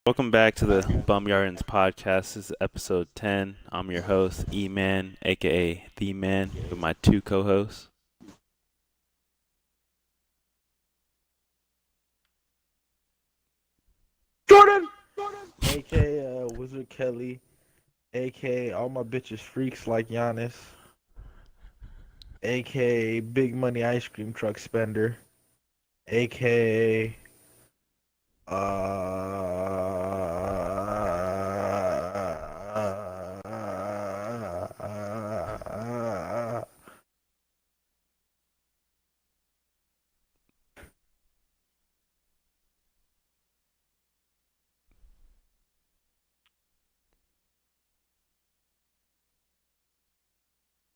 Welcome back to the Bumyardigans Podcast. This is episode 10. I'm your host, E-Man, a.k.a. The Man, with my two co-hosts. Jordan! A.K.A. Wizard Kelly, A.K.A. all my bitches freaks like Giannis, A.K.A. Big Money Ice Cream Truck Spender, A.K.A.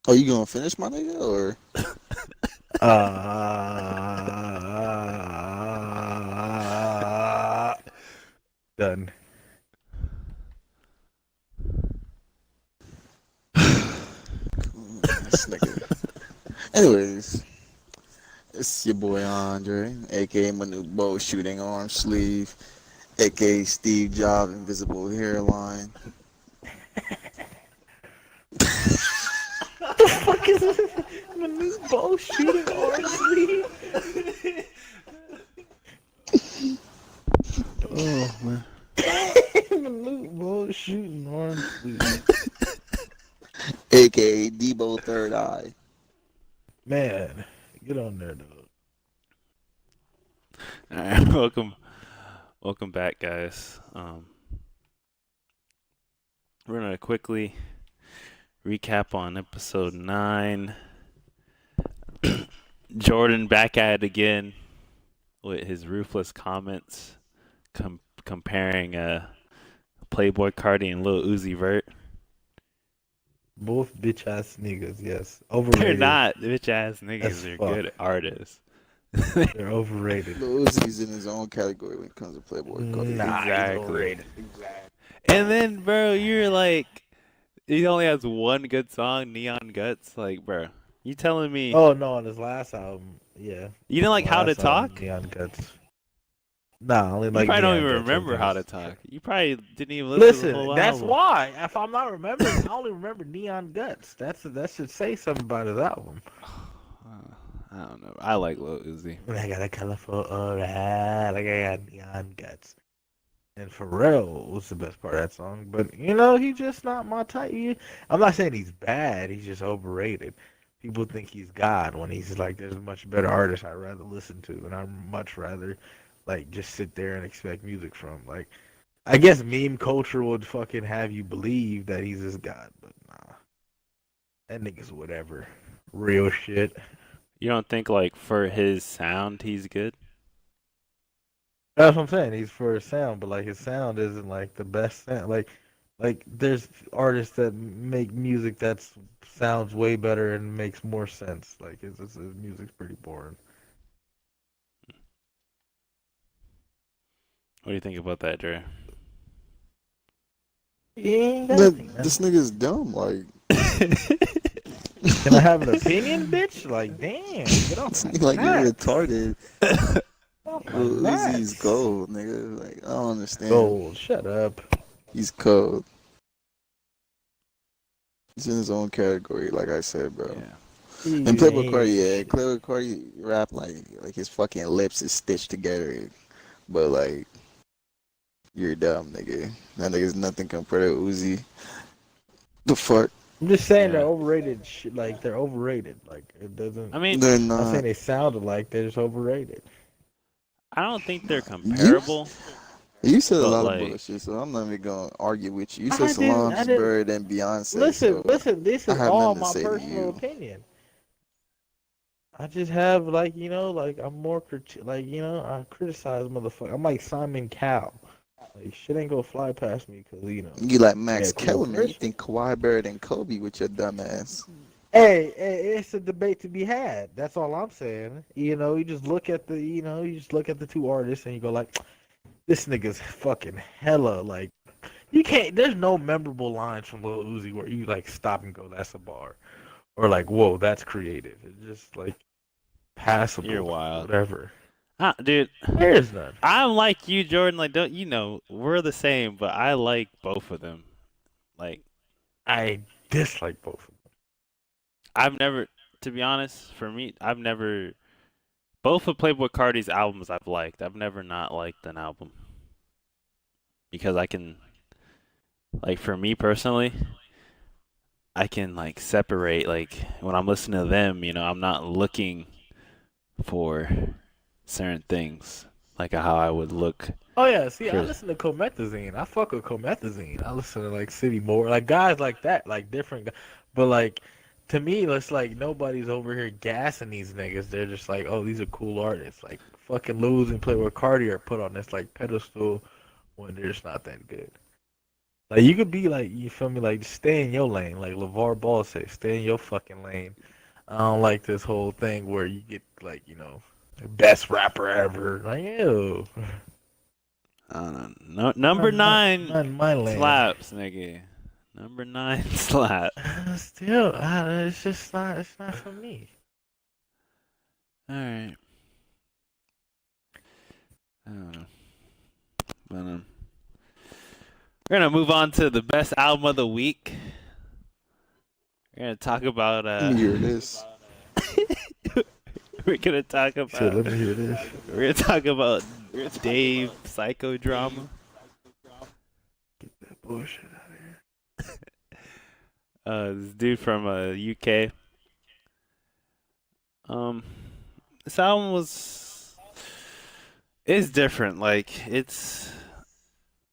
Are you gonna finish, my nigga, or? Done. This nigga. Anyways, it's your boy Andre, aka my new bow shooting arm sleeve, aka Steve Jobs invisible hairline. What the fuck is this? My new bow shooting arm sleeve? Oh man. My new bow shooting arm sleeve. Aka Debo Third Eye. Man, get on there, dog. All right, welcome back, guys. We're gonna quickly recap on episode 9. Jordan back at it again with his ruthless comments, comparing Playboi Carti and Lil Uzi Vert. Both bitch ass niggas, yes. They're Overrated. not bitch ass niggas. As They're fuck. good artists. They're overrated. Lil Uzi's in his own category when it comes to Playboy. Nah, Exactly. he's overrated. Exactly. And then, bro, you're like, he only has one good song, Neon Guts. Like, bro, you telling me Oh no, on his last album, yeah. you didn't like How to Last album, Talk? Neon Guts. Nah, only You like probably don't Neon even Guts, remember How to everything else. Talk. You probably didn't even listen to the Listen, whole that's album. why. If I'm not remembering, I only remember Neon Guts. That should say something about his album. I don't know. I like Lil Uzi. I got a colorful aura, like I got Neon Guts. And Pharrell was the best part of that song, but he's just not my type. I'm not saying he's bad. He's just overrated. People think he's God when he's like, there's much better artists I'd rather listen to, and I'd much rather like just sit there and expect music from. Like, I guess meme culture would fucking have you believe that he's this God, but nah, that nigga's whatever. Real shit. You don't think, like, for his sound, he's good? That's what I'm saying. He's for his sound, but like his sound isn't like the best sound. Like there's artists that make music that sounds way better and makes more sense. Like his music's pretty boring. What do you think about that, Dre? This nigga's dumb. Like, Can I have an opinion, bitch? Like, damn, get off my like you're nuts. retarded. Off my Lil nuts. Uzi's gold, nigga. Like, I don't understand. Gold. Shut up. He's cold. He's in his own category, like I said, bro. Yeah. And Playboi Carti, yeah, Playboi Carti rap like his fucking lips is stitched together, but like you're dumb, nigga. That nigga's nothing compared to Uzi. The fuck? I'm just saying Yeah. they're overrated. Like they're overrated. Like it doesn't. I mean, They're I'm not saying not. they sounded like they're just overrated. I don't think they're comparable. You said a But, lot like- of bullshit, so I'm not even gonna argue with you. You I said didn't- I Solange, didn't- Bird, and Beyonce. Listen, so this I is have all nothing to my say to personal you. opinion. I just have like I'm more I criticize motherfucker. I'm like Simon Cowell. Like shit ain't gonna fly past me because You like Max Yeah, cool. Kellerman. You think Kawhi Bird and Kobe with your dumb ass. Hey, it's a debate to be had. That's all I'm saying. You just look at the two artists and you go like, this nigga's fucking hella like. You can't. There's no memorable lines from Lil Uzi where you like stop and go, that's a bar, or like, whoa, that's creative. It's just like passable. You're wild. Whatever. Dude, There's none. I'm like you, Jordan. Like, don't you know we're the same, but I like both of them. Like, I dislike both of them. I've never, to be honest, for me, I've never. Both of Playboi Carti's albums I've liked. I've never not liked an album because I can, like, for me personally, I can like separate. Like when I'm listening to them, I'm not looking for certain things like how I would look Oh yeah, see, I for. listen to Comethazine. I fuck with Comethazine. I listen to like City Moore, like guys like that, like different. But like to me, it's like nobody's over here gassing these niggas. They're just like, oh, these are cool artists. Like fucking Lil Uzi and Playboi Carti are put on this like pedestal when they're just not that good. Like you could be like, you feel me? Like stay in your lane, like LeVar Ball said, stay in your fucking lane. I don't like this whole thing where you get like, best rapper ever. Like ew. I don't know. No, number nine My lane. slaps, nigga. Number 9 slap. Still, it's just not. It's not for me. All right. I don't know. But we're gonna move on to the best album of the week. We're gonna talk about. Let me hear this. We're gonna talk about. So let me hear this. We're gonna talk about Dave Psychodrama. Get that bullshit out of here. This dude from UK. This album is different. Like it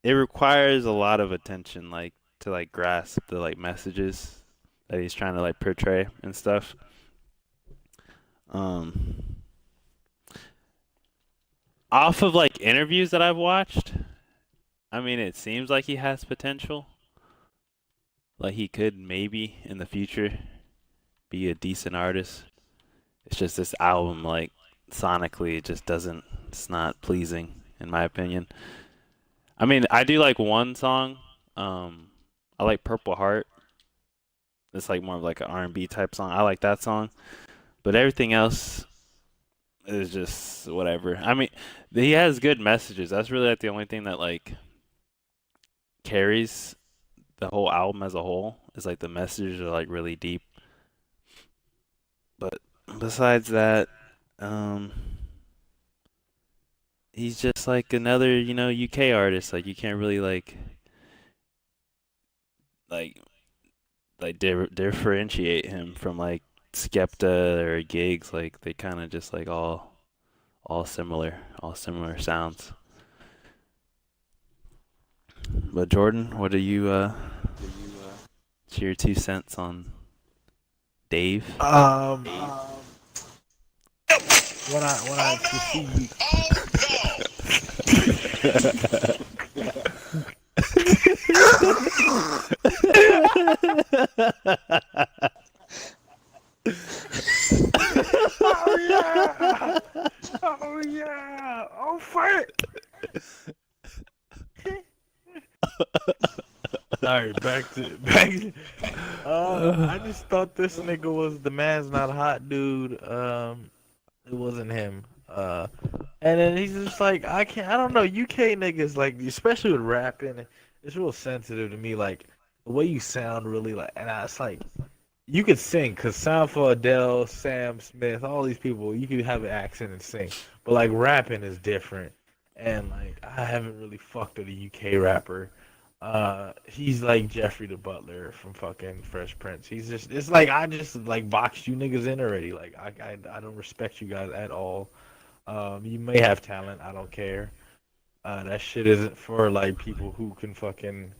requires a lot of attention, like to like grasp the like messages that he's trying to like portray and stuff. Off of like interviews that I've watched, I mean, it seems like he has potential. Like he could maybe in the future be a decent artist. It's just this album, like sonically, it just doesn't. It's not pleasing in my opinion. I mean, I do like one song. I like Purple Heart. It's like more of like an R&B type song. I like that song, but everything else is just whatever. I mean, he has good messages. That's really like the only thing that like carries the whole album as a whole. Is like the messages are like really deep. But besides that, he's just like another, UK artist. Like you can't really like differentiate him from like Skepta or Gigs. Like they kind of just like all similar sounds. But Jordan, what do you what's your 2 cents on Dave? When I see you. Oh yeah! Oh yeah! Oh fight! Alright, back to. I just thought this nigga was the man's not hot dude. It wasn't him. And then he's just like, I don't know, UK niggas, like, especially with rapping, it's real sensitive to me, like, the way you sound really, like, and it's like, you could sing, because sound for Adele, Sam Smith, all these people, you could have an accent and sing, but, like, rapping is different, and, like, I haven't really fucked with a UK rapper. He's like Jeffrey the Butler from fucking Fresh Prince. He's just, it's like, I just, like, boxed you niggas in already, like, I don't respect you guys at all. You may have talent, I don't care. That shit isn't for like people who can fucking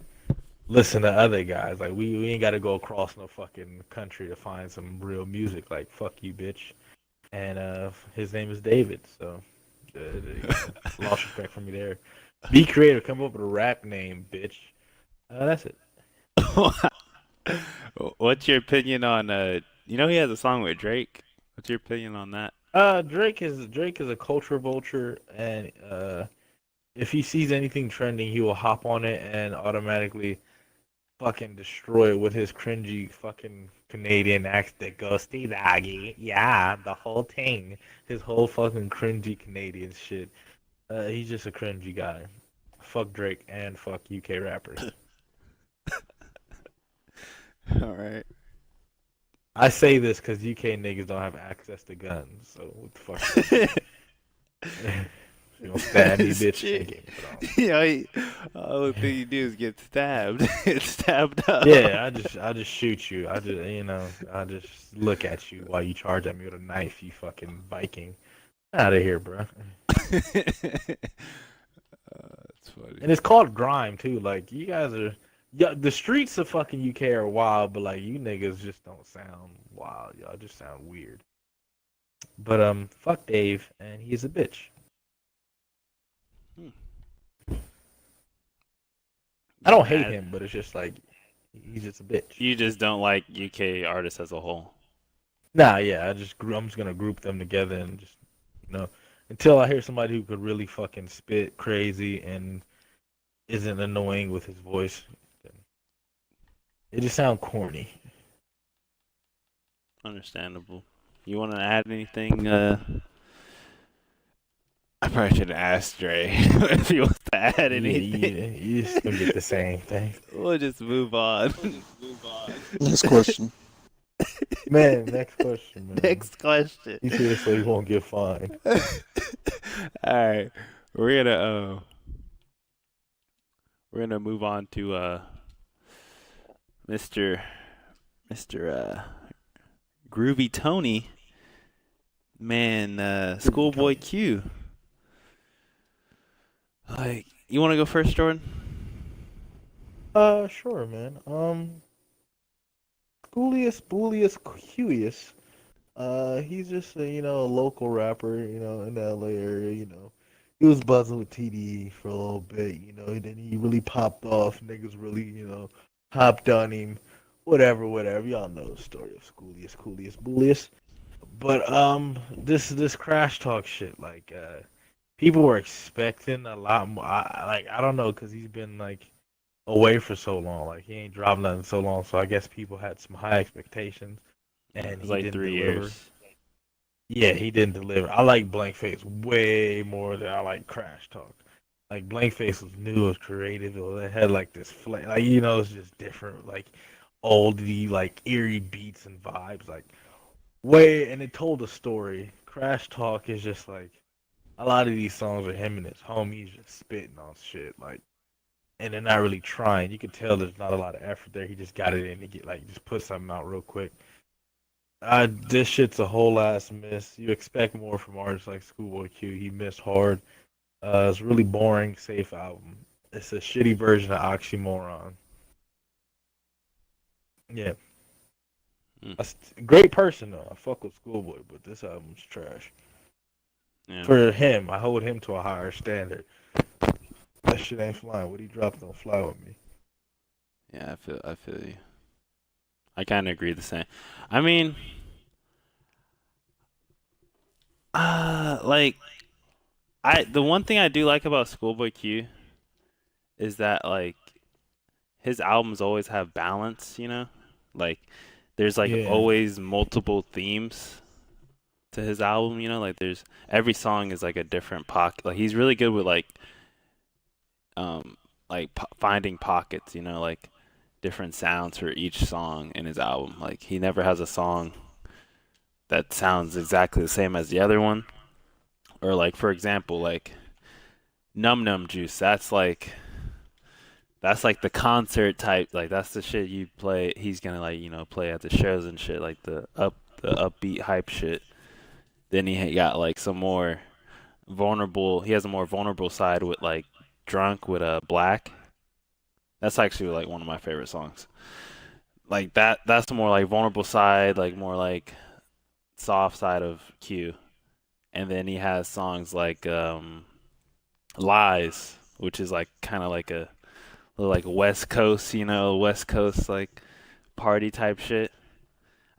listen to other guys. Like we ain't gotta go across no fucking country to find some real music. Like fuck you, bitch. And his name is David, so lost respect from me there. Be creative, come up with a rap name, bitch. That's it. What's your opinion on he has a song with Drake? What's your opinion on that? Drake is a culture vulture, and if he sees anything trending, he will hop on it and automatically fucking destroy it with his cringy fucking Canadian accent that goes, Steve Aggie, yeah, the whole thing. His whole fucking cringy Canadian shit. He's just a cringy guy. Fuck Drake and fuck UK rappers. All right. I say this because UK niggas don't have access to guns, so what the fuck? You gonna stab me, bitch? Shit. Can't get me put on. All the thing you do is get stabbed. Get stabbed up. Yeah, I just shoot you. I just look at you while you charge at me with a knife. You fucking Viking, out of here, bro. That's funny. And it's called grime too. Like you guys are, yeah, the streets of fucking UK are wild, but like you niggas just don't sound wild. Y'all just sound weird. But fuck Dave, and he's a bitch. I don't hate him, but it's just like he's just a bitch. You just don't like UK artists as a whole. Nah, yeah, I'm just gonna group them together and just until I hear somebody who could really fucking spit crazy and isn't annoying with his voice, then it just sounds corny. Understandable. You want to add anything? I probably should have asked Dre if he wants to add anything. Yeah, you just gonna get the same thing. We'll just move on. Next question. Man, next question, man. Next question. He's here so he won't get fined. All right, we're gonna move on to Mr. Groovy Tony, man, Schoolboy Q. Like, you want to go first, Jordan? Sure, man. Bullius Cuius. He's just a local rapper, in the LA area, He was buzzing with TDE for a little bit, and then he really popped off. Niggas really, hopped on him. Whatever. Y'all know the story of Coolius, Bullius. But this Crash Talk shit, like people were expecting a lot more. I don't know, cause he's been like away for so long. Like he ain't dropped nothing so long. So I guess people had some high expectations, and he like didn't 3 deliver. years. Yeah, he didn't deliver. I like Blankface way more than I like Crash Talk. Like Blankface was new, it was creative. It had like this flavor, like it's just different, like oldie, like eerie beats and vibes, like way. And it told a story. Crash Talk is just like a lot of these songs are him and his homies just spitting on shit, like, and they're not really trying. You can tell there's not a lot of effort there. He just got it in to get like just put something out real quick. This shit's a whole ass miss. You expect more from artists like Schoolboy Q. He missed hard. It's really boring, safe album. It's a shitty version of Oxymoron. Yeah. Great person though. I fuck with Schoolboy, but this album's trash. Yeah. For him, I hold him to a higher standard. That shit ain't flying. What he dropped don't fly with me. Yeah, I feel you. I kind of agree the same. I mean, like, the one thing I do like about Schoolboy Q is that like his albums always have balance, Like there's like always multiple themes to his album, Like there's every song is like a different pocket. Like he's really good with like finding pockets, like different sounds for each song in his album. Like he never has a song that sounds exactly the same as the other one. Or like for example, like Num Num Juice, that's like the concert type, like that's the shit you play. He's gonna like play at the shows and shit, like the upbeat hype shit. Then he got like some more vulnerable. He has a more vulnerable side with like Drunk with Black. That's actually like one of my favorite songs. Like that's the more like vulnerable side, like more like soft side of Q. And then he has songs like Lies, which is like kind of like a little like West Coast, West Coast like party type shit.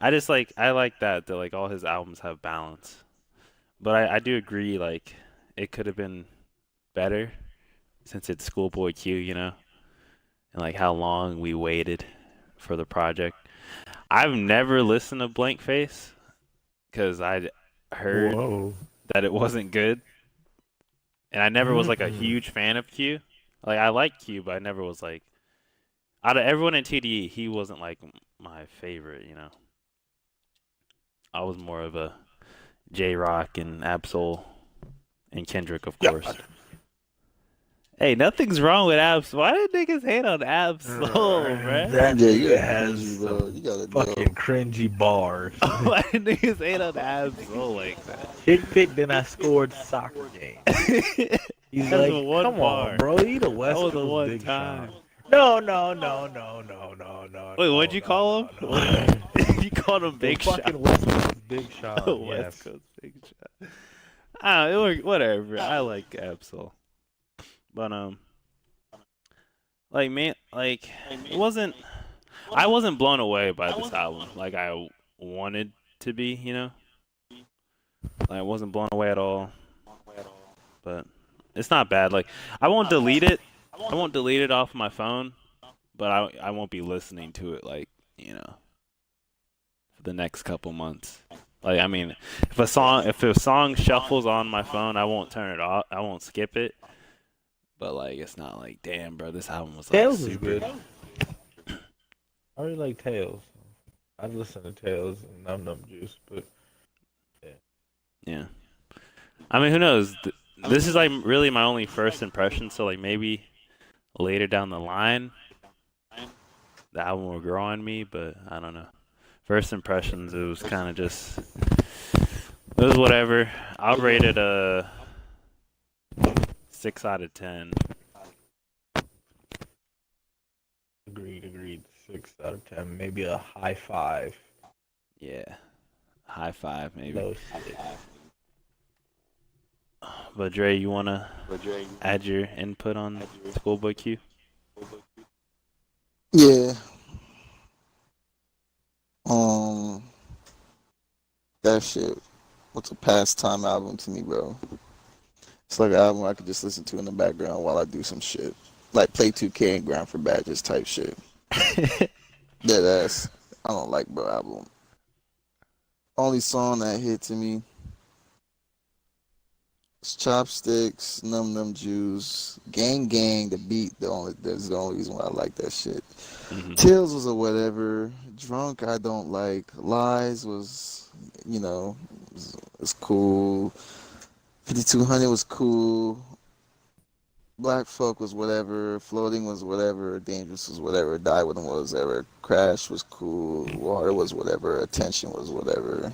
I like that like all his albums have balance. But I do agree, like it could have been better since it's Schoolboy Q, and like how long we waited for the project. I've never listened to Blank Face because I heard Whoa. that it wasn't good, and I never was like a Mm-mm. huge fan of Q. Like I like Q, but I never was like out of everyone in TDE, he wasn't like my favorite. I was more of a J Rock and Absol and Kendrick, of Yeah. course. Hey, nothing's wrong with Abs. Why did niggas hate on Absol, bruh? That Yeah, you nigga gotta has cringy, bro. some You gotta fucking know. cringy bars. Why did niggas hate on Absol like that? Chick picked, then I scored soccer game. He's That's like, one come on, bar. bro. He the That West was the Coast one Big time. Sean. No. Wait, what'd you call him? You called him Big Shot. Fucking West Coast Big Sean. West Yes. Coast Big Shot. Whatever. I like Absol, but like man, like it wasn't. I wasn't blown away by this album like I wanted to be. Like, I wasn't blown away at all. But it's not bad. Like I won't delete it. I won't delete it off my phone, but I won't be listening to it like for the next couple months. Like I mean, if a song shuffles on my phone, I won't turn it off. I won't skip it. But like it's not like damn, bro, this album was like Tails is super. good. I really like Tails. I listen to Tails and Num Num Juice, but Yeah. I mean, who knows? This is like really my only first impression. So like maybe later down the line, the album will grow on me. But I don't know. First impressions, it was kind of just it was whatever. I'll rate it a 6 out of 10. agreed. 6 out of 10, maybe a high 5. Yeah, high 5 maybe. Low 6. But Dre, you wanna add your input on Schoolboy Q? Yeah. That shit was a pastime album to me, bro. It's like an album I could just listen to in the background while I do some shit. Like play 2K and grind for badges type shit. Dead ass. I don't like bro album. Only song that hit to me is Chopsticks, Num Num Juice, Gang Gang, the beat. That's the only reason why I like that shit. Mhm. Tails was a whatever. Drunk I don't like. Lies was, was cool. 5200 was cool. Black Folk was whatever. Floating was whatever. Dangerous was whatever. Die With Them was whatever. Crash was cool. Water was whatever. Attention was whatever.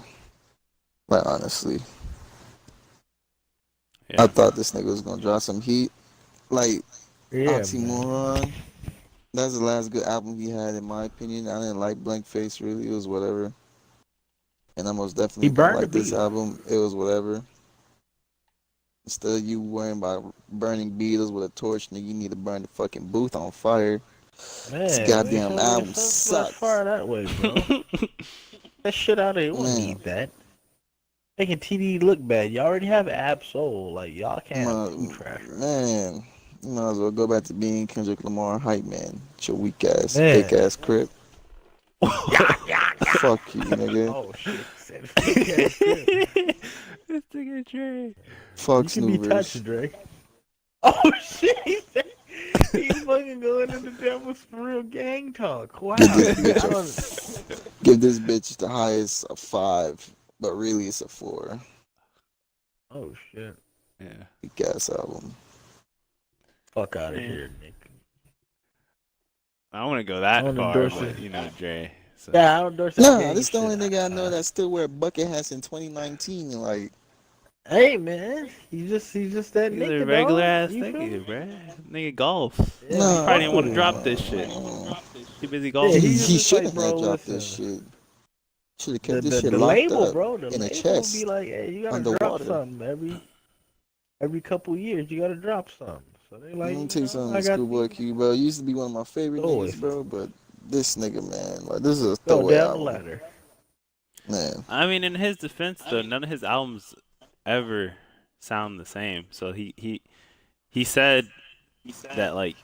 Like, honestly. Yeah. I thought this nigga was gonna drop some heat. Like, Yeah, man. Oxymoron. That's the last good album he had, in my opinion. I didn't like Blank Face, really. It was whatever. And I most definitely He burned don't like the this beat. album. It was whatever. Instead of you worrying about burning Beatles with a torch, nigga, you need to burn the fucking booth on fire. This goddamn album sucks. Far that way, bro. That shit out of here. We don't Man. need that. Making TD look bad. You already have Absol. Like, y'all can't have food trash. Man, you might as well go back to being Kendrick Lamar hype man. It's your weak ass, Man. fake ass crip. Fuck you, nigga. Oh, shit. Said fake ass crib. This nigga Dre. Fuck You can be Snoovers. touched, Dre. Oh, shit. He's fucking going into Devil's for real gang talk. Wow. Give this bitch the highest of 5, but really it's a 4. Oh, shit. Yeah. Weak ass album. Fuck out of here, Nick. I want to go I that don't far, endorse but it. Dre. So. Yeah, I don't endorse that Nah, gang this the only shit. nigga I know that still wear bucket hats in 2019. And like, Hey, man. He's just that He's nigga, a regular dog. ass You feel me? nigga, bro. Nigga golf. Yeah, Nah, He probably didn't want to fuck drop with this him. shit. He busy Yeah, golfing. he he just shouldn't like, have bro, dropped this listen. shit. Should have kept this The shit locked label, up bro. The in a label chest. be like, hey, you gotta underwater. drop something every couple years. You gotta drop something. So they like, Let me tell you something, I got Schoolboy Q, bro. You used to be one of my favorite Always. niggas, bro. But this nigga, man, like this is a go throwaway down the album, ladder. man. I mean, in his defense, though, none of his albums ever sound the same. So he said that like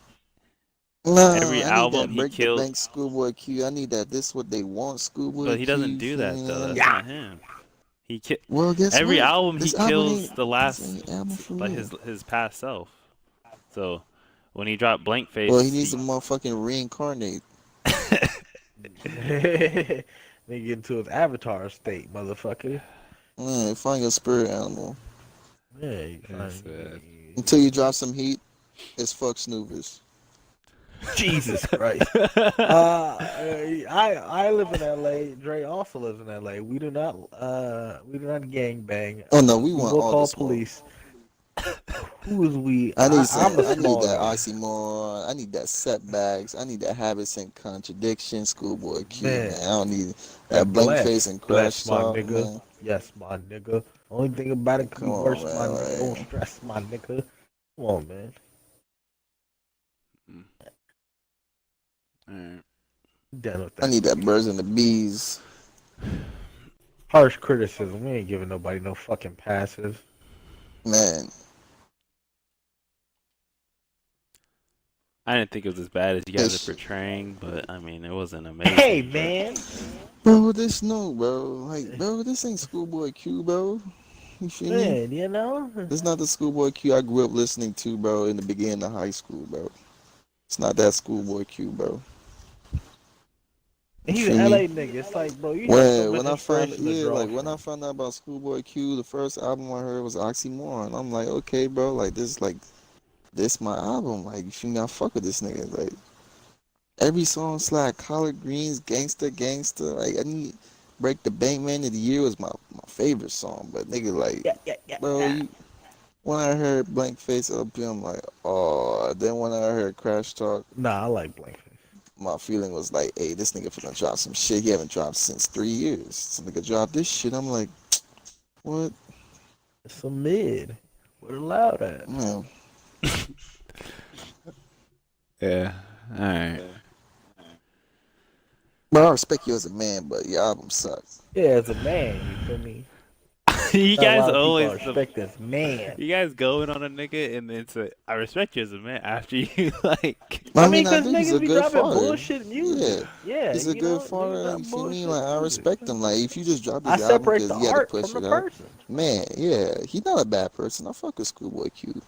Nah, Every I need album that he break the kills, bank Schoolboy Q. I need that. This what they want, Schoolboy but he Q. doesn't You do feel that me? though. I That's need. not him. Well, guess Every what? album he This album kills ain't. the This last, ain't album for like me. his past self. So when he dropped Blank Well, he Face, needs to motherfucking reincarnate. They get into his avatar state, motherfucker. Man, find your spirit animal. Yeah, you Yes, Until you drop some heat, it's fuck snoovers. Jesus Christ. I live in L.A. Dre also lives in L.A. We do not gang bang. Oh no, we We want will all the call smoke. police. Who is we? I need I'm the I need small that guy. oxymoron. I need that setbacks. I need that habits and contradictions. Schoolboy Q, man. Man, I don't need that blank face and bless crash my talk, nigga. man. Yes, my nigga. Only thing about it could Come be on, worse, my man. nigga. Don't Like, stress, my nigga. Come on, man. Alright. Done with I that. need that birds and the bees. Harsh criticism. We ain't giving nobody no fucking passes. Man, I didn't think it was as bad as you guys Ish. are portraying, but I mean, it wasn't amazing. Hey, but- man. bro, this no, bro. Like, bro, this ain't Schoolboy Q, bro. You feel me? Man, you know? This is not the Schoolboy Q I grew up listening to, bro, in the beginning of high school, bro. It's not that Schoolboy Q, bro. He's feel an me? LA nigga. It's like, bro, you have so much inspiration to draw when I from. found out about Schoolboy Q, the first album I heard was Oxymoron. I'm like, okay, bro, like this my album. Like, you feel me? I fuck with this nigga. Like, every song like Collard Greens, Gangsta, Gangsta. Like, I need Break the Bank Man of the Year was my favorite song. But nigga, like, bro, when I heard Blank Face LP, I'm like, oh. Then when I heard Crash Talk, Nah, I like Blankface. my feeling was like, hey, this nigga finna drop some shit he haven't dropped since 3 years. This nigga dropped this shit. I'm like, what? It's a mid. What allowed that? Man, Yeah. Alright. bro, I respect you as a man, but your album sucks. Yeah, as a man, you feel me? You Not a guys lot of people always respect this man. you guys going on a nigga and then say I respect you as a man after you like I mean, I because think he's niggas a be good dropping father. bullshit music. Yeah, He's a you know, good father. niggas drop You feel me? bullshit Like, I music. respect him. Like, if you just drop I his album separate the because he had to art push from it the out, person. man, yeah, he's not a bad person. I fuck with Schoolboy Q,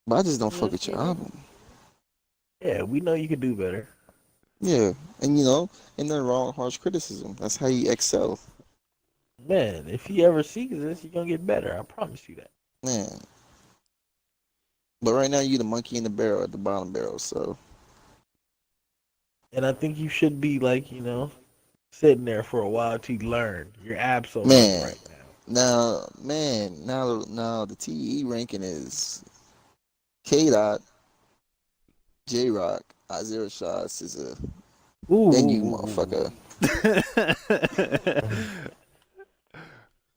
but I just don't fuck with your album. Yeah, we know you could do better. Yeah, and and then wrong harsh criticism. That's how you excel, Man, if he ever sees this, you're gonna get better. I promise you that. man. But right now, you the monkey in the barrel at the bottom barrel. So And I think you should be like, sitting there for a while to learn. You're absolutely Man. right now. now the TE ranking is K Dot, J Rock, Isaiah Rashad, SZA, then you motherfucker.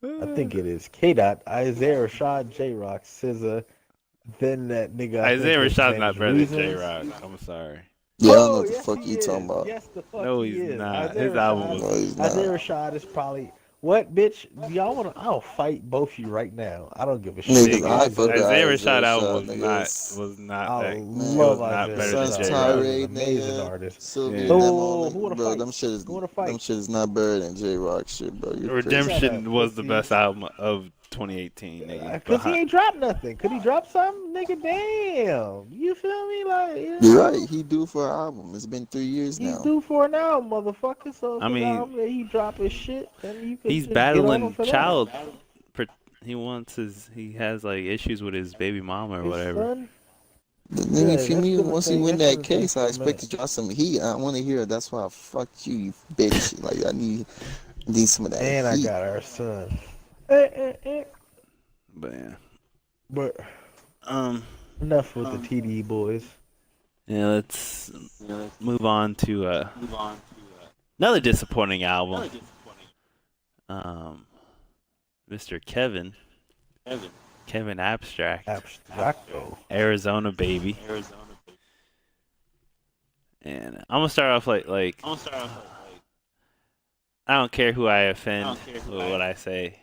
I think it is K Dot, Isaiah Rashad, J Rock, SZA, then that nigga. Isaiah Rashad's not better than Reasons. J Rock. I'm sorry. Yeah, I don't know what the yes, fuck he you is. talking about. Yes, the fuck No, he he's is. not. Isaiah His album Rashad, No, he's not. Isaiah Rashad is probably what, bitch? Y'all wanna? I'll fight both of you right now. I don't give a shit. Niggas, I fuck with Isaiah Isaiah Rashad album niggas. was not I that. It love was not Isaiah better Rashad. than Sons J He's Rock. an Tirade, amazing nigga. artist. Sylvia Yeah. Demo, Who wanna bro, fight? them shit is Who wanna fight? them shit is not better than J Rock shit, bro. You're crazy. Redemption was the pussy. best album of 2018, nigga. Cause he ain't dropped nothing. Could he drop something, nigga? Damn, you feel me? Like, You're right. He due for an album. It's been 3 years He's now. due for an album, motherfucker. So if I mean, an album that he drop his shit, then you could he's just get on him battling for that. child. He has like issues with his baby mama or His whatever. son? Then if you that's mean been a once he thing. win That's that been a thing case, I for a expect minute. to drop some heat. I want to hear it. That's why I fucked you, you bitch. Like, I need some of that And I heat. got our son. But yeah. But Um. enough with the TD boys. Yeah. Let's move on to another disappointing album. Mr. Kevin Abstracto. Arizona Baby. And I'm gonna start off like I don't care who I offend with what I say.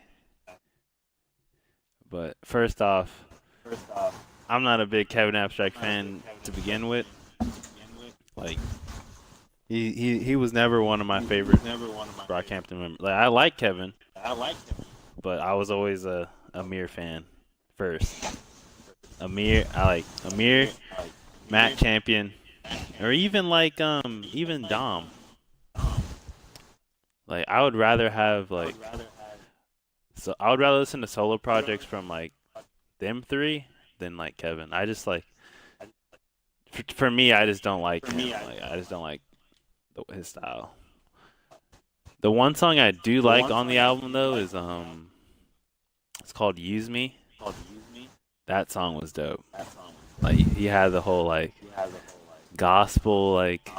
But first off, I'm not a big Kevin Abstract fan to begin with. Like he was never one of my favorite Brockhampton members. Like I like Kevin, but I was always a Amir fan first. I like Amir, Matt Champion, or even like even Dom. Like I would rather have like so I would rather listen to solo projects from like them three than like Kevin. I just like for me I just don't like him. Like I just don't like his style. The one song I do like on the album though is it's called Use Me. That song was dope. Like he had the whole like gospel like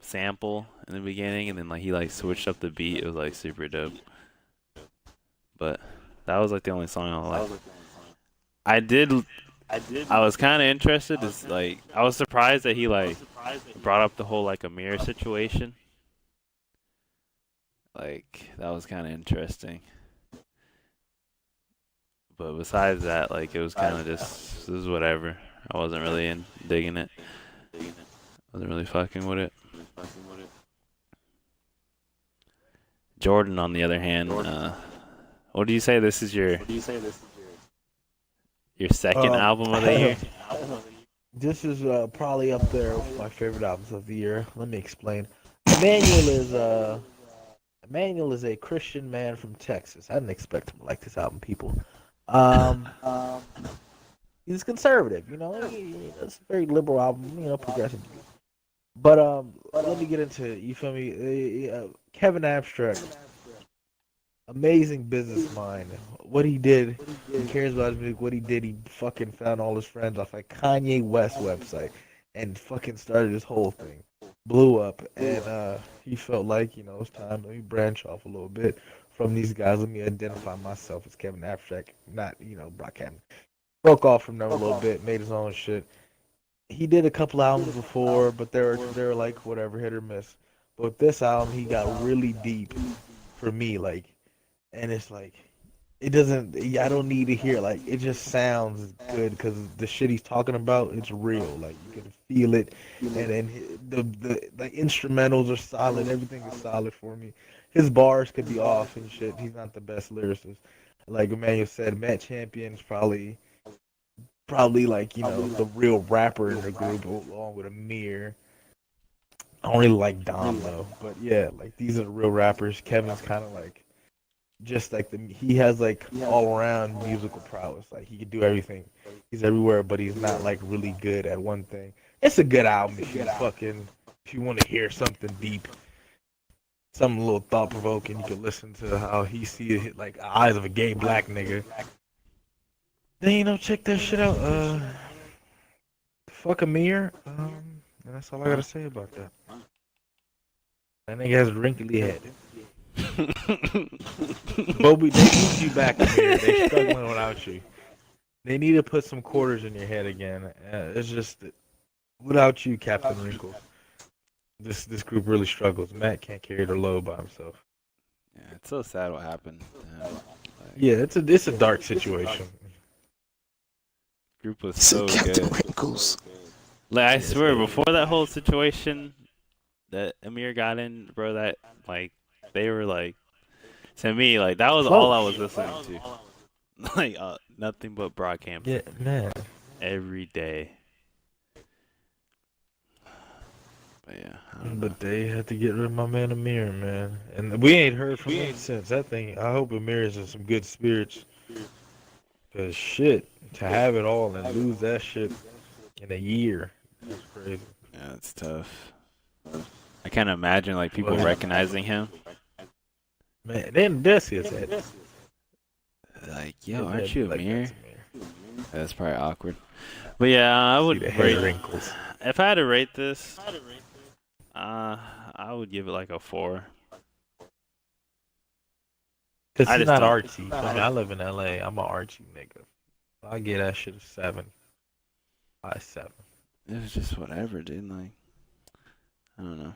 sample in the beginning, and then like he like switched up the beat. It was like super dope. But that was like the only song I liked. I was kind of interested. Like I was surprised that he like brought up the whole like Amir situation. Like that was kind of interesting. But besides that, like it was kind of just this is whatever. I wasn't really digging it. Wasn't really fucking with it. Jordan, on the other hand, what do you say? This is your second album of the year? This is probably up there with my favorite albums of the year. Let me explain. Emmanuel is a Christian man from Texas. I didn't expect him to like this album, people. He's conservative, you know. It's a very liberal album, you know, progressive. But let me get into it. You feel me? Kevin Abstracto, amazing business mind. What he did, he cares about his music. What he did, he fucking found all his friends off like Kanye West website and fucking started this whole thing. Blew up, and he felt like, you know, it's time. Let me branch off a little bit from these guys. Let me identify myself as Kevin Abstract, not, you know, Brockhampton. Broke off from them a little bit, made his own shit. He did a couple albums before, but they were like whatever, hit or miss. But with this album, he got really deep for me, like, and it's like it doesn't. I don't need to hear like it just sounds good because the shit he's talking about, it's real. Like you can feel it, and then the instrumentals are solid. Everything is solid for me. His bars could be off and shit. He's not the best lyricist. Like Emmanuel said, Matt Champion is probably like, you know, the real rapper in the group along with Amir. I don't really like Dom though, but yeah, like these are the real rappers. Kevin's kind of like just like he has like all around musical prowess. Like he can do everything. He's everywhere, but he's not like really good at one thing. It's a good album if you want to hear something deep, something a little thought provoking. You can listen to how he sees it, like eyes of a gay black nigga. Then, you know, check that shit out. Fuck Amir. And that's all I gotta say about that. That nigga has a wrinkly head. Bobby, they need you back, Amir. They struggling without you. They need to put some quarters in your head again. It's just without you, Captain Wrinkles. This group really struggles. Matt can't carry the load by himself. Yeah, it's so sad what happened. Yeah, it's a dark situation. Group was so Captain good. Wrinkles. Like I swear, before that whole situation that Amir got in, bro, that like they were like to me like that was all I was listening to. Like nothing but Brockhampton. Yeah, man. Every day. But yeah. But they had to get rid of my man Amir, man. And we ain't heard from him since. That thing, I hope Amir is in some good spirits. Cause shit, to have it all and lose that shit in a year, that's crazy. Yeah, it's tough. I can't imagine like people recognizing him. Man, then that's his head. Like, yo, aren't you Amir? That's probably awkward. But yeah, I would rate wrinkles. If I had to rate this, I would give it like a 4. Cause he's not artsy. I mean, I live in LA. I'm an artsy nigga. I get that shit a 7. 7. It was just whatever, dude. Like, I don't know.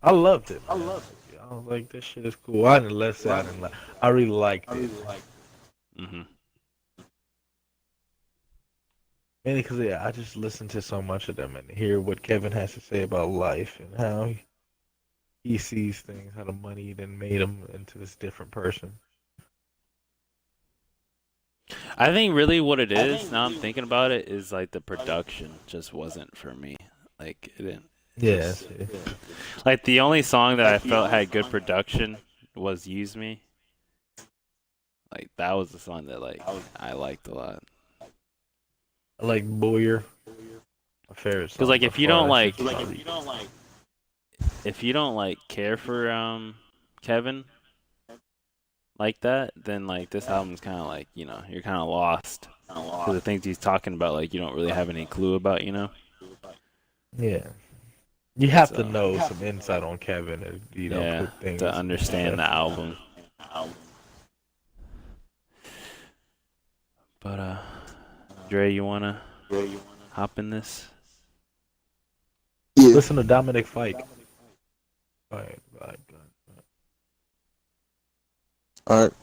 I loved it. Man. I was like, this shit is cool. I didn't listen. I really liked it. Mhm. Mainly because I just listen to so much of them and hear what Kevin has to say about life and how he sees things, how the money then made him into this different person. I think really what it is, now I'm thinking about it, is like the production just wasn't for me. Like it didn't it Yes. just like the only song that I felt had good production was Use Me. Like that was the song that like I liked a lot. I like Boyer. My favorite song. Cuz like by far. That's just if you don't like care for Kevin like that, then like this album's kind of like, you're kind of lost cuz the things he's talking about like you don't really have any clue about, yeah. You have to So, know some insight on Kevin and yeah, put things to in understand the perspective. album. But Dre, you want to hop in this? Yeah. Listen to Dominic Fike. Right. All right.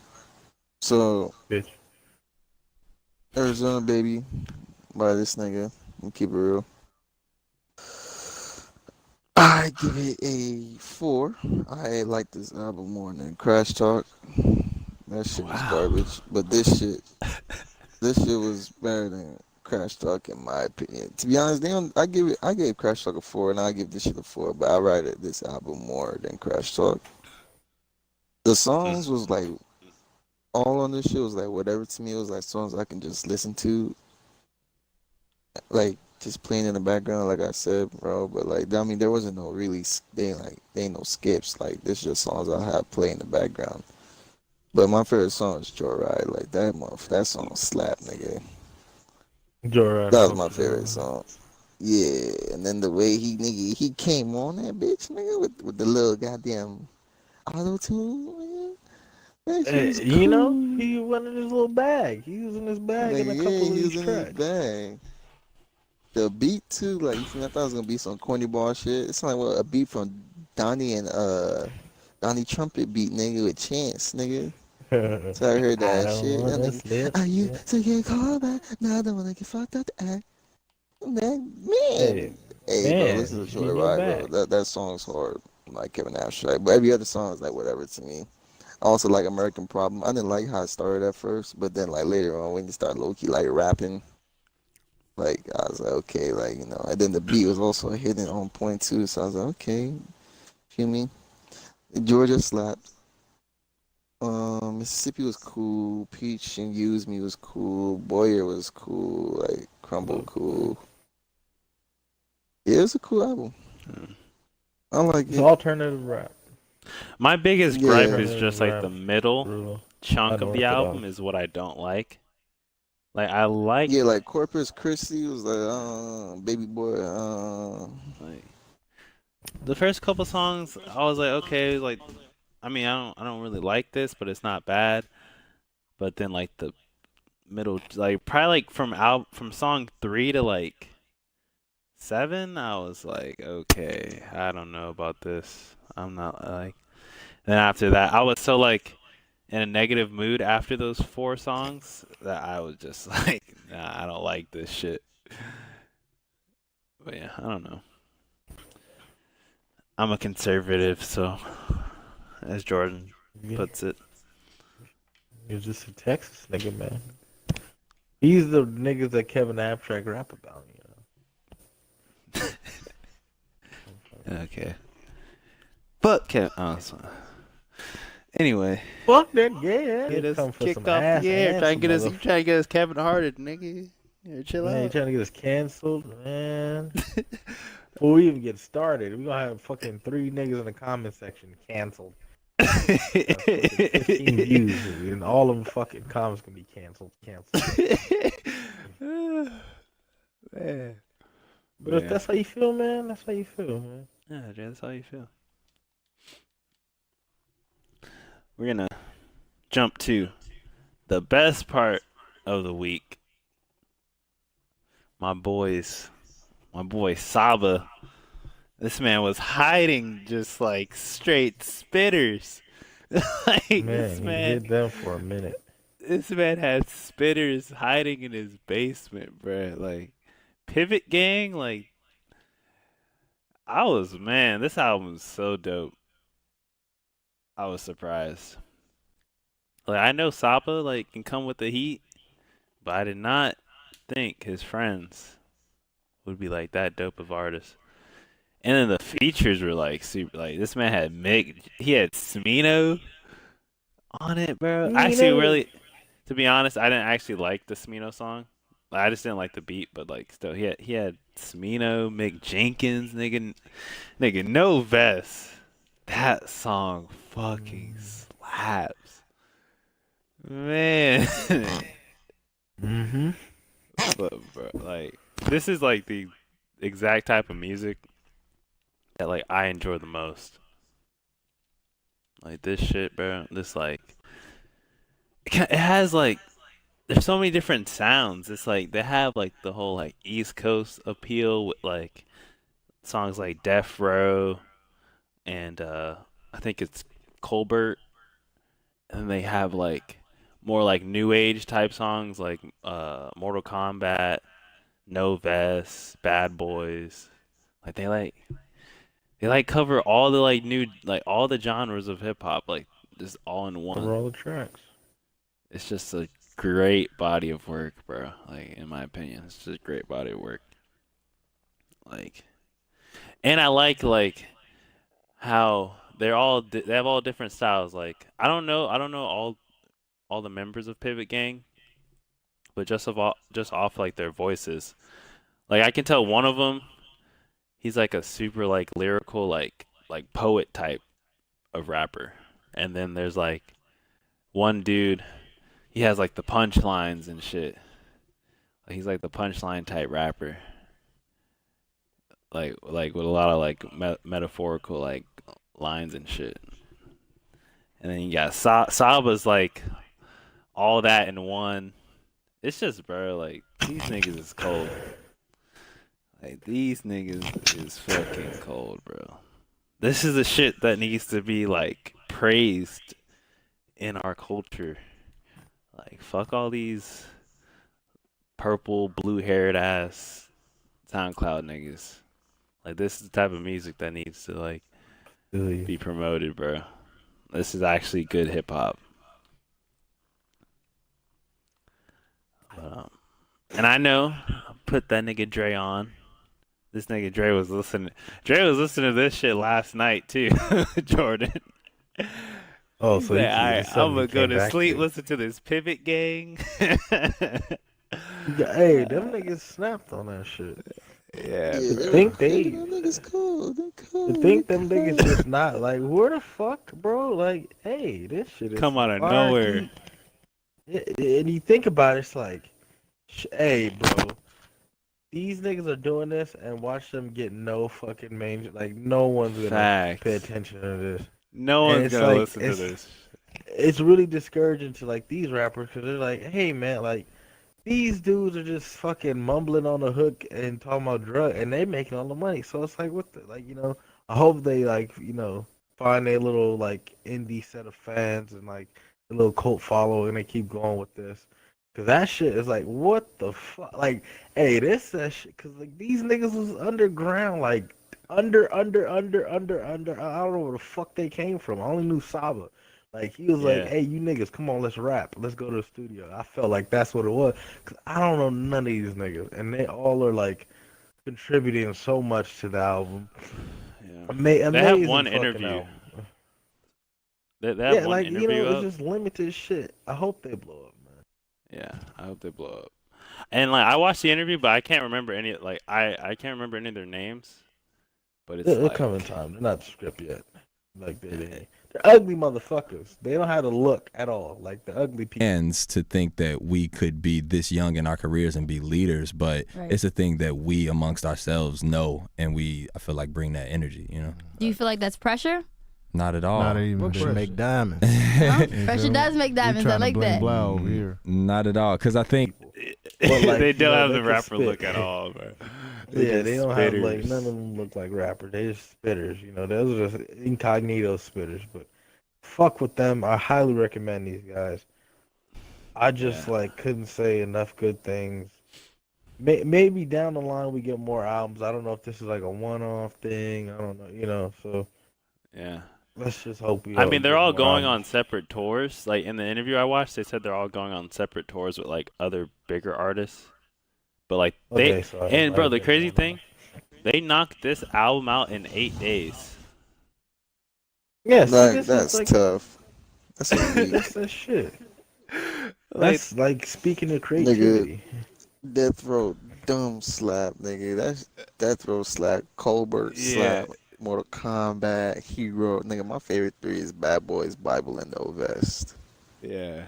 So Bitch. Arizona Baby by this nigga. We'll keep it real. I give it a 4. I like this album more than Crash Talk. That shit was Wow. garbage. But this shit was better than Crash Talk in my opinion. To be honest, I gave Crash Talk a 4 and I give this shit a 4, but I rated this album more than Crash Talk. The songs was like all on this shit was like whatever to me. It was like songs I can just listen to, like just playing in the background, like I said, bro. But like, I mean, there wasn't no really, they ain't no skips. Like, this just songs I have play in the background. But my favorite song is Joyride. Like that song slap, nigga. Joyride. That was my favorite song. Yeah, and then the way he came on that bitch, nigga, with the little goddamn auto tune, nigga. That shit was cool. He went in his little bag. He was in his bag in Like, a yeah, couple of he these was in his tracks. bag. The beat too, like you feel me? I thought it was gonna be some corny ball shit. It's like a beat from Donnie and Donnie Trumpet beat, nigga, with Chance, nigga. So I heard I that don't shit. That wanna nigga, slip. are you Yeah. to get called back? No, I don't wanna get fucked up to act. Man, Hey, hey, bro, man, listen you to should be in your Joyride, bro. bag. That song's hard, like Kevin Abstracto. But every other song is like whatever to me. I also like American Problem. I didn't like how it started at first, but then like later on when you start low key like rapping, like I was like okay, like and then the beat was also hitting on point too. So I was like okay, feel me? Georgia slapped. Mississippi was cool. Peach and Use Me was cool. Boyer was cool. Like Crumble cool. Yeah, it was a cool album. I like It's it. alternative rap. My biggest gripe Yeah. is just Alternative like the rap. middle Brutal. chunk of the album Unorthodox. is what I don't like. Like I like Yeah, like Corpus Christi was like, baby boy, like the first couple songs I was like okay, like I mean I don't really like this, but it's not bad. But then like the middle like probably like from song 3 to like 7, I was like okay, I don't know about this. I'm not like then after that I was so like in a negative mood after those 4 songs that I was just like, nah, I don't like this shit. But yeah, I don't know. I'm a conservative, so as Jordan Yeah. puts it. He's just a Texas nigga, man. He's the niggas that Kevin Abstract rap about, Okay. But anyway, Fuck that, yeah. get us Come for some kicked off ass the air. and Try and some get us. mother. You trying to get us Kevin Harted, nigga. Yeah, chill Man, you out. trying to get us canceled, man. Before we even get started, we gonna have fucking 3 niggas in the comment section canceled. 15 views, and all of them fucking comments gonna be canceled. Man. But if that's how you feel, man, that's how you feel, man. Yeah, Jay, that's how you feel. We're gonna jump to the best part of the week. My boy Saba. This man was hiding just like straight spitters. Like Man, he hid them for a minute. this man had spitters hiding in his basement, bruh. Like Pivot Gang, like this album was so dope. I was surprised. Like I know Sapa like can come with the heat, but I did not think his friends would be like that dope of artists. And then the features were like super. Like this man had he had Smino on it, bro. Actually, really, to be honest, I didn't actually like the Smino song. I just didn't like the beat, but like still, he had Smino, Mick Jenkins, nigga, no vest. That song fucking slaps, man. Mm-hmm. But bro, like this is like the exact type of music that like I enjoy the most. Like this shit, bro. This like it has like there's so many different sounds. It's like they have like the whole like East Coast appeal with like songs like Death Row and I think it's Colbert, and then they have like more like new age type songs like Mortal Kombat, No Vest, Bad Boys. Like they cover all the like new like all the genres of hip hop like just all in one. Cover all the tracks. It's just a great body of work, bro. Like in my opinion, it's just a great body of work. Like, and I like how they have all different styles. Like I don't know all the members of Pivot Gang, but just off like their voices, like I can tell one of them, he's like a super like lyrical like poet type of rapper, and then there's like one dude, he has like the punchlines and shit. Like, he's like the punchline type rapper, like with a lot of like metaphorical like lines and shit. And then you got Saba's like all that in one. It's just, bro, like these niggas is cold. Like these niggas is fucking cold, bro. This is the shit that needs to be like praised in our culture. Like fuck all these purple, blue-haired ass SoundCloud niggas. Like this is the type of music that needs to like be promoted, bro. This is actually good hip hop. And I know, put that nigga Dre on. This nigga Dre was listening. Dre was listening to this shit last night too, Jordan. Oh, so like, all right, I'm gonna go to sleep, to. listen to this Pivot Gang. Hey, them niggas snapped on that shit. Yeah, think them niggas cool. They're cool. To think them niggas just not like, where the fuck, bro? Like, hey, this shit is come out of fire nowhere. heat. And you think about it, it's like, hey, bro, these niggas are doing this, and watch them get no fucking main. Like, no one's gonna Facts. pay attention to this. No And one's it's gonna like- listen to it's- this. It's really discouraging to like these rappers because they're like, hey, man, like. These dudes are just fucking mumbling on the hook and talking about drug, and they making all the money. So it's like, what the, like, you know, I hope they, like, you know, find their little, like, indie set of fans and, like, a little cult following, and they keep going with this. Because that shit is like, what the fuck? Like, hey, that shit, because, like, these niggas was underground, like, under. I don't know where the fuck they came from. I only knew Saba. Like, he was like, Yeah. hey, you niggas, come on, let's rap. Let's go to the studio. I felt like that's what it was. Because I don't know none of these niggas. And they all are, like, contributing so much to the album. Yeah. Amazing They have one fucking interview. album. They have Yeah, one like, you interview know, up. it's just limited shit. I hope they blow up, man. Yeah, I hope they blow up. And like I watched the interview, but I can't remember any like I can't remember any of their names. But it's It'll like come in time. They're not the script yet. Like, they're ugly motherfuckers. They don't have to look at all. Like, the ugly people. Fans to think that we could be this young in our careers and be leaders, but Right. it's a thing that we amongst ourselves know, and I feel like bring that energy, you know? Do you feel like that's pressure? Not at all. Not even What to pressure? make diamonds. Huh? You Pressure feel me? does make We diamonds. I tryna like bling that. blah over here. Not at all, because I think But, like, they you don't know, have they the can rapper spit. look at all, bro. Yeah, they don't have, like, spitters. none of them look like rappers. They just spitters, you know. Those are just incognito spitters. But fuck with them. I highly recommend these guys. I just, Yeah. like, couldn't say enough good things. maybe down the line we get more albums. I don't know if this is like a one-off thing. I don't know, So Yeah. let's just hope we I don't mean, they're get all more going albums. on separate tours. Like in the interview I watched, they said they're all going on separate tours with like other bigger artists. But like Okay, so it and might bro, have the been crazy one off. thing, they knocked this album out in 8 days. Yeah, see, Like this is that's like tough. That's a that's week, that shit. Like, That's like speaking of nigga. creativity. Death Row dumb slap, nigga. That's Death Row slap. Colbert yeah, slap. Mortal Kombat, Hero, nigga. My favorite three is Bad Boys, Bible, and No Vest. yeah.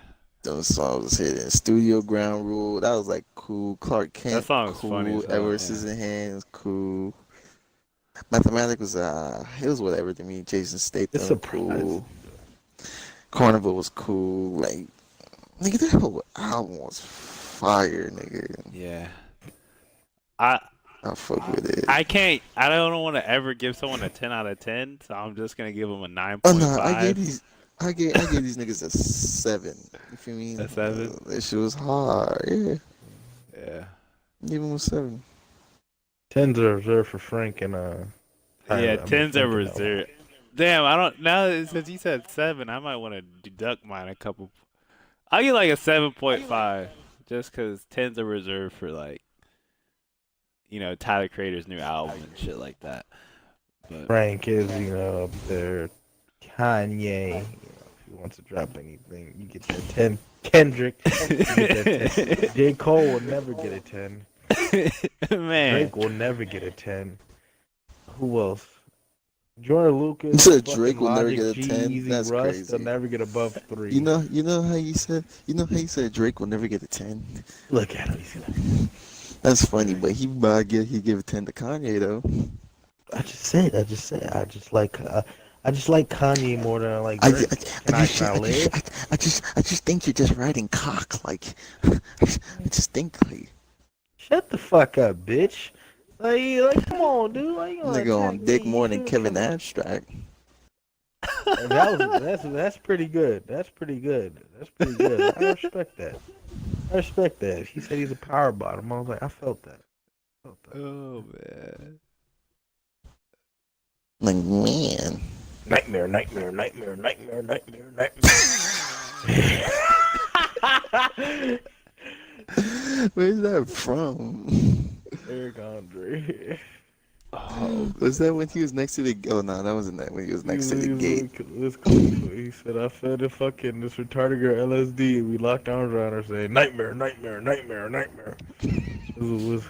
Those songs was hitting. Studio Ground Rule, that was like cool. Clark That Kent, song is funny cool. as hell. Everest Yeah. is in Hands, cool. Mathematic was it was whatever to me. Jason It's Statham, surprising. cool. Carnival was cool. Like nigga, that whole album was fire, nigga. Yeah. I I fuck with it. I can't. I don't want to ever give someone a 10 out of 10, so I'm just gonna give them a Oh no, 9.5. I gave these niggas a 7. You feel me? A 7. That shit was hard. Yeah, Yeah. give him a 7. Tens are reserved for Frank and Yeah, Tyler. I mean 10s are Frank and Noah. reserved. Damn, I don't. Now that since you said 7, I might want to deduct mine a couple. I'll get like a 7.5, just because 10s are reserved for like Tyler Creator's new album and shit like that. But Frank is, up there. Kanye, if he wants to drop anything, you get that 10. Kendrick, you get that 10. J. Cole will never get a 10. man, Drake will never get a 10. Who else? Jordan Lucas, You said fucking Drake will never Logic, get a G, 10. Easy, That's Russ, they'll crazy. never get above 3. You know how you said Drake will never get a 10. Look at him. He's gonna. That's funny, but he give a 10 to Kanye though. I just said. I just like. I just like Kanye more than I like I, Drake. Can I live? I just think you're just riding cock. Like, I just think like Shut the fuck up, bitch. Like, come on, dude. Like, you gonna nigga attack on me? dick You more than feel Kevin me? Abstract. That's pretty good. That's pretty good. That's pretty good. I respect that. I respect that. He said he's a power bottom. I was like, I felt that. oh man. Like, man. Nightmare. Where's that from? Eric Andre. Oh, Was that when he was next to the? Oh no, that wasn't that when he was next to the gate. It's cool. He said, I fed the fucking this retarded girl LSD. We locked arms around her saying, nightmare. It was,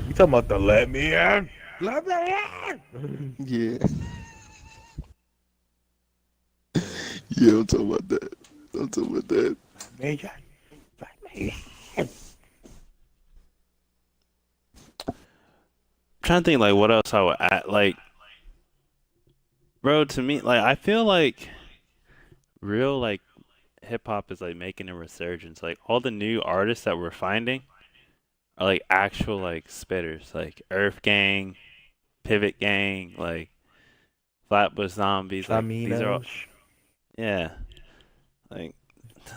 you talking about the let me in? Let me in! Yeah. Yeah, I'm talking about that. I'm talking about that. Let me in. trying to think like what else I would add. Like, bro, to me, like I feel like real like hip hop is like making a resurgence. Like all the new artists that we're finding are like actual like spitters, like Earth Gang, Pivot Gang, like Flatbush Zombies. Like these are all, Shaminos. yeah,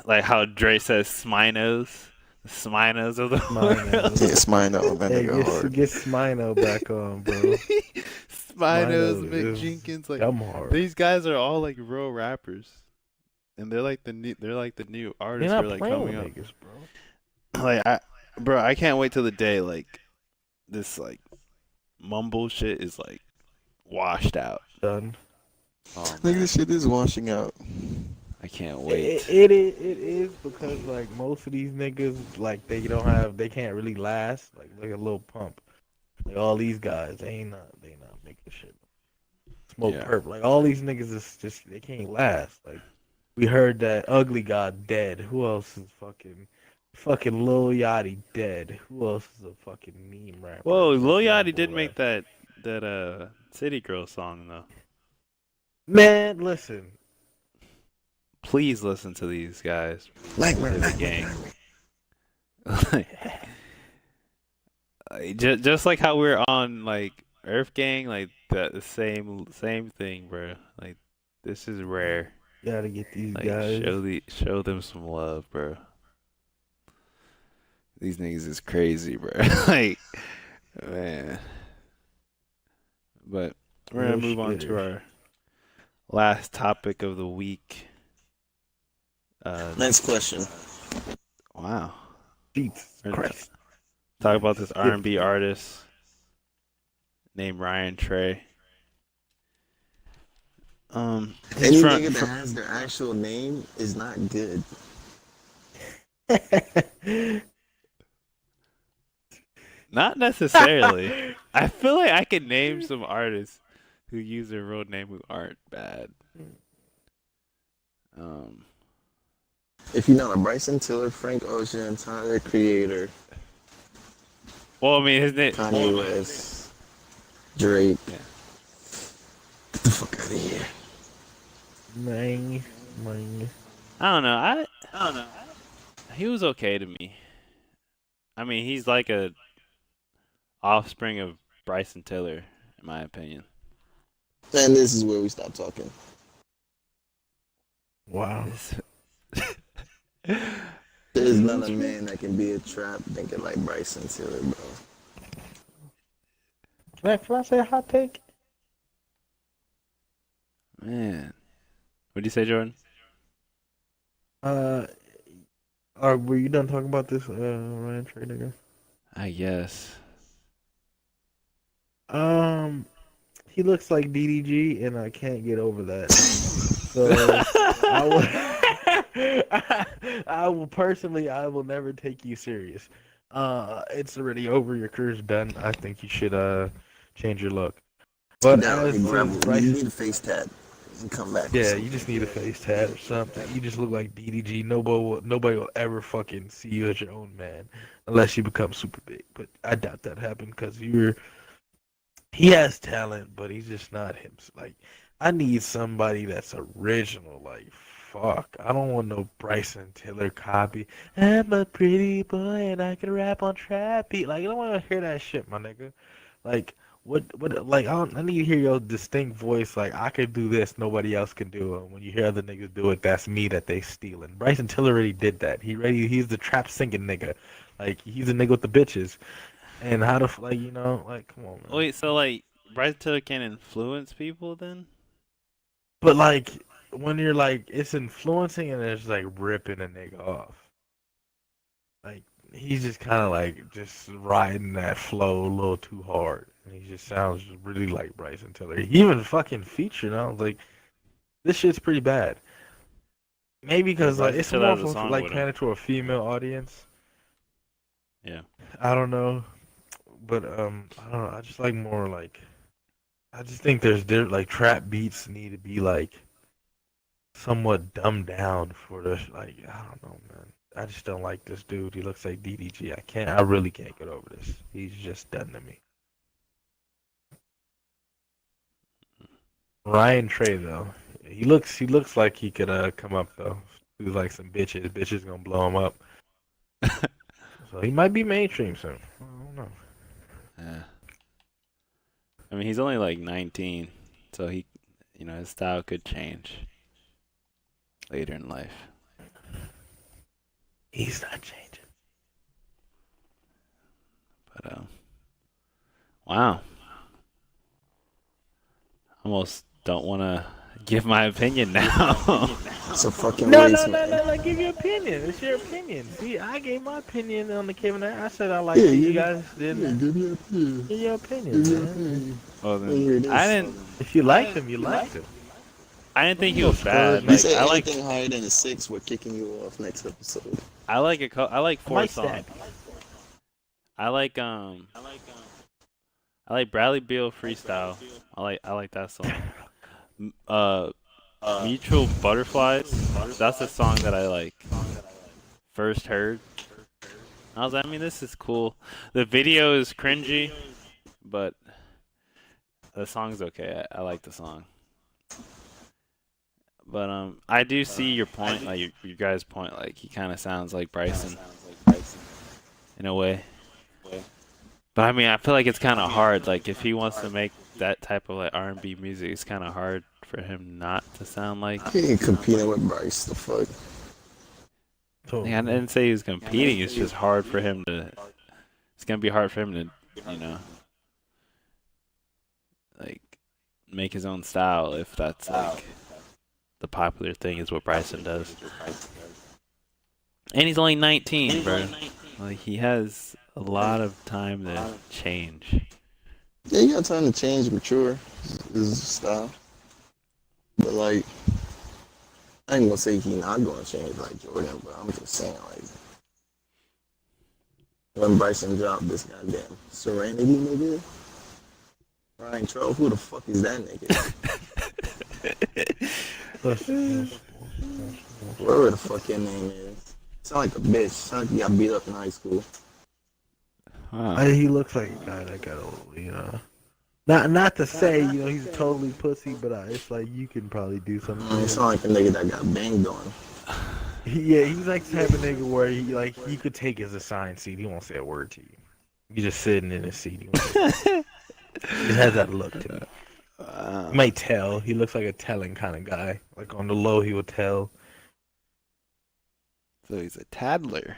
like how Dre says Sminos, the Sminos of the Sminos. Yeah, world. it's mine though. That Hey, nigga hard. get Smino back on, bro. Sminos, Smino McJenkins, like dumb hard. these guys are all like real rappers, and they're like the new You're artists who not are like playing coming with up. niggas, bro. Like I can't wait till the day like this like mumble shit is like washed out. Done. Oh Nigga, man, this shit is washing out. I can't It, wait. it is because like most of these niggas like they can't really last like a little pump. Like all these guys, they not making shit. Smoke Yeah. perp. Like all these niggas is just they can't last. Like we heard that Ugly God dead. Who else is fucking Lil Yachty dead? Who else is a fucking meme rapper? Whoa, Lil Fucking Yachty did boy. make that City Girl song though. Man, listen. Please listen to these guys. Like, Pivot Gang. Just like how we're on like Earth Gang, like the same thing, bro. Like this is rare. Gotta get these Like guys. show them some love, bro. These niggas is crazy, bro. Like, man. But we're gonna Real move on to shitters. our last topic of the week. Next question. Jesus Wow. We're gonna Christ. talk about this R&B artist named Ryan Trey. Any His front, nigga that has their actual name is not good. not necessarily. I feel like I could name some artists who use their real name who aren't bad. If you're not a Bryson Tiller, Frank Ocean, Tyler Creator, Well, I mean, his name. Kanye West, Drake, Yeah. get the fuck out of here. Man. I don't know. I don't know. He was okay to me. I mean, he's like a offspring of Bryson Tiller, in my opinion. And this is where we stop talking. Wow. There's not a man that can be a trap thinking like Bryson Tiller, bro. Can I say a hot take? Man, what do you say, Jordan? Were you done talking about this Ryan Trey nigga? I guess. He looks like DDG, and I can't get over that. So I will never take you serious. It's already over. Your career's done. I think you should change your look. But as for You Bryson, need a face tat and come back. yeah, you just need a face tat or something. You just look like DDG. Nobody will ever fucking see you as your own man unless you become super big. But I doubt that happened because he has talent, but he's just not him. Like, I need somebody that's original. Like, fuck, I don't want no Bryson Tiller copy. I'm a pretty boy and I can rap on trap beat. Like, I don't want to hear that shit, my nigga. Like, what? Like, I need to hear your distinct voice. Like, I could do this, nobody else can do it. When you hear other niggas do it, that's me that they stealing. Bryson Tiller already did that. He's the trap singing nigga. Like, he's a nigga with the bitches. And how the like, you know, like, come on, man. Wait, so like Bryson Tiller can influence people then? But like, when you're like, it's influencing and it's like ripping a nigga off. Like, he's just kind of like just riding that flow a little too hard. And he just sounds really like Bryson Tiller. He even fucking featured, I was like, this shit's pretty bad. Maybe because like Bryson it's Tiller more has a for song like with him. pandering to a female audience. Yeah. I don't know, but I don't know. I just like more like. I just think there's like trap beats need to be like somewhat dumbed down for the like. I don't know, man. I just don't like this dude. He looks like DDG. I really can't get over this. He's just done to me. Ryan Trey though, he looks like he could come up though. Do like some bitches. Bitches gonna blow him up. So he might be mainstream soon. I don't know. Yeah. I mean, he's only like 19, so his style could change later in life. He's not changing. But wow. Almost don't want to give my opinion now. It's a fucking No, waste, man. give your opinion. It's your opinion. See, I gave my opinion on the Kevin. I said I like Yeah, it. You you- guys didn't. Give me a opinion. Give your opinion, man. Well, Let me hear then, this. I didn't If you liked him, you liked him. think he was bad. You Like, say I like anything higher than a 6, we're kicking you off next episode. I like four Like songs. that. I like Bradley Beal Freestyle. I like that song. Mutual Butterflies. That's the song that I like first heard. I was like, I mean, this is cool. The video is cringy, but the song's okay. I like the song. But I do see your point, like your guys' point. Like he kind of sounds like Bryson in a way. But I mean, I feel like it's kind of hard. Like if he wants to make that type of like R&B music, it's kind of hard for him not to sound like. He ain't competing with Bryce, the fuck. So, I didn't say he was competing. It's just hard for him to. It's gonna be hard for him to, you know, like make his own style if that's like the popular thing is what Bryson does. And he's only 19, bro. Like he has a lot of time to change. Yeah, you got time to change, mature his style. But like, I ain't gonna say he not gonna change like Jordan, but I'm just saying like, when Bryson dropped this goddamn Serenity nigga, Ryan Troll, who the fuck is that nigga? Whatever the fuck your name is. Sound like a bitch. Sound like you got beat up in high school. Huh. he looks like a guy that got old, you know. Not to say, you know, he's totally pussy, but it's like you can probably do something. You sound like a nigga that got banged on. Yeah, he's like the type of nigga where he like you could take his assigned seat. He won't say a word to you. You just sitting in his seat. He has that look to him. You might tell. He looks like a telling kind of guy. Like on the low, he will tell. So he's a tattler.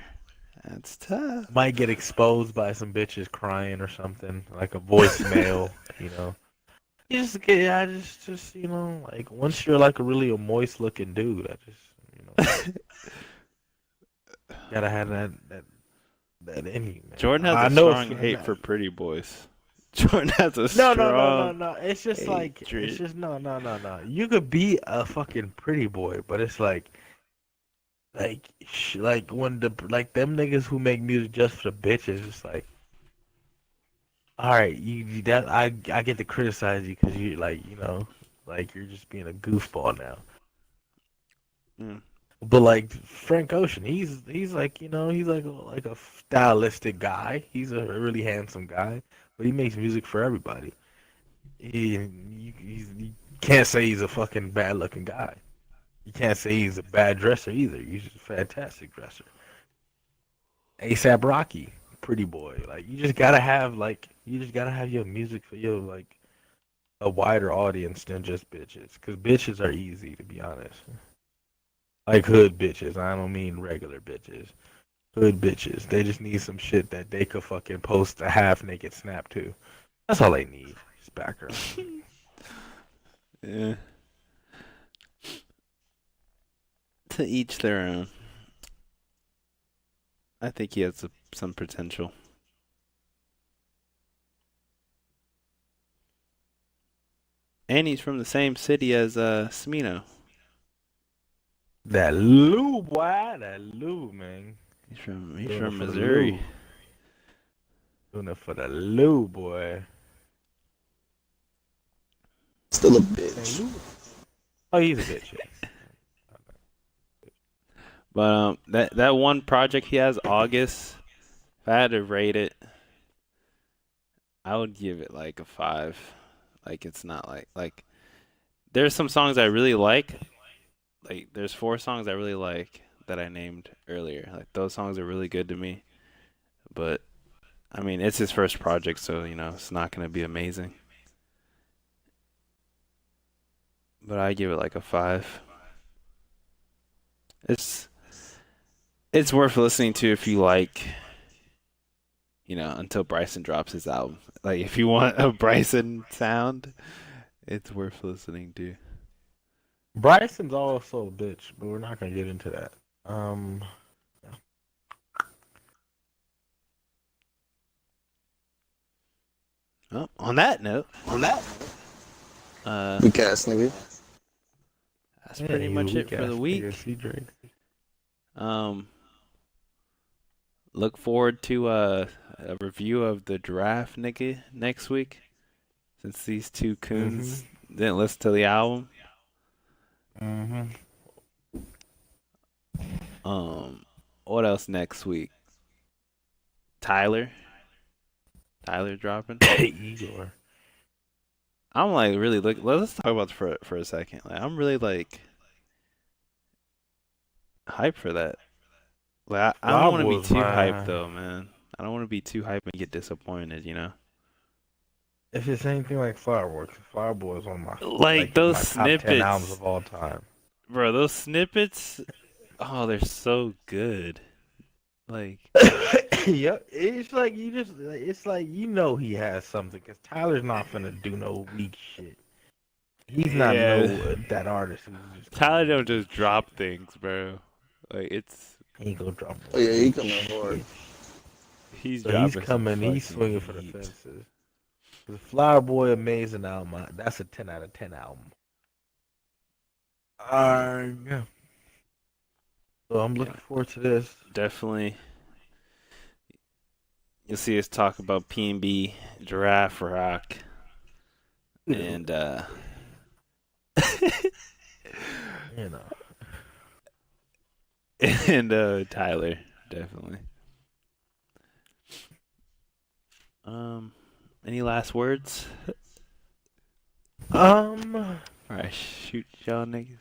That's tough. Might get exposed by some bitches crying or something, like a voicemail. You know. You just get, just you know, like once you're like a moist looking dude, I just you know. Gotta have that in you, man. Jordan has a strong hate for pretty boys. Jordan has a strong. No. It's just like hatred. it's just no. You could be a fucking pretty boy, but it's like when them niggas who make music just for the bitches, it's like, all right, I get to criticize you because you like you know like you're just being a goofball now. Mm. But like Frank Ocean, he's like you know he's like a stylistic guy. He's a really handsome guy, but he makes music for everybody. You can't say he's a fucking bad looking guy. You can't say he's a bad dresser either. He's just a fantastic dresser. A$AP Rocky, pretty boy. Like you just gotta have your music for your like a wider audience than just bitches, because bitches are easy to be honest. Like hood bitches. I don't mean regular bitches. Hood bitches. They just need some shit that they could fucking post a half naked snap to. That's all they need. Just background. Yeah. To each their own. I think he has some potential. And he's from the same city as Smino. That Lou boy, man. He's from Doing it for the Missouri. Lou. Doing it for the Lou boy. Still a bitch. Oh, he's a bitch. Yeah. But that one project he has, August, if I had to rate it, I would give it like a 5. Like it's not like there's some songs I really like. Like there's 4 songs I really like that I named earlier. Like those songs are really good to me. But I mean, it's his first project, so you know, it's not going to be amazing. But I give it like a 5. It's worth listening to if you like, you know, until Bryson drops his album. Like, if you want a Bryson sound, it's worth listening to. Bryson's also a bitch, but we're not gonna get into that. Well, on that note, Weak ass nigga. that's pretty much it for the week. Look forward to a review of the draft, nigga, next week. Since these two coons didn't listen to the album. What else next week? Tyler dropping. Igor. I'm like really let's talk about for a second. Like I'm really like hyped for that. Like I don't want to be too hyped though, man. I don't want to be too hyped and get disappointed, you know. If it's anything like Fireworks, Fireboy is one of my those my snippets top 10 albums of all time. Bro, those snippets Oh, they're so good. Like, Yep, it's like it's like he has something because Tyler's not finna do no weak shit. He's not that artist who's just Tyler don't just drop things, bro. Like he ain't gonna drop. Oh yeah, he coming hard. he's So he's coming. He's swinging for the fences. The Flower Boy, amazing album. That's a 10 out of 10 album. Yeah. So I'm looking forward to this. Definitely. You'll see us talk about P&B, Giraffe Rock, and You know. and Tyler, definitely. Any last words? All Alright, shoot y'all niggas.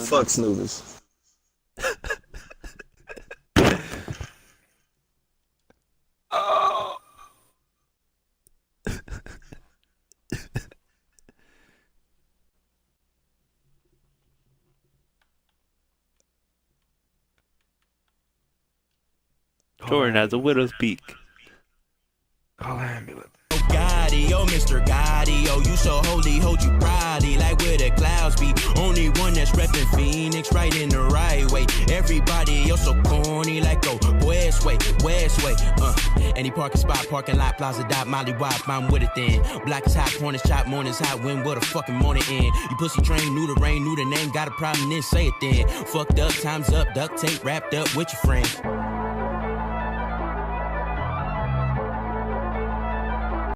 Fuck snoozers. Oh. Jordan has a widow's peak. Call an ambulance. Gotti, oh Mr. Gotti, oh you so holy, hold you proudly, like where the clouds be. Only one that's reppin' Phoenix, right in the right way. Everybody else so corny, like go west way, west way. Any parking spot, parking lot, plaza dot, Molly Wop, I'm with it then. Black is hot, corners chop, mornings hot, when will the fucking morning end? You pussy train, knew the rain, knew the name, got a problem, then say it then. Fucked up, time's up, duct tape wrapped up with your friends.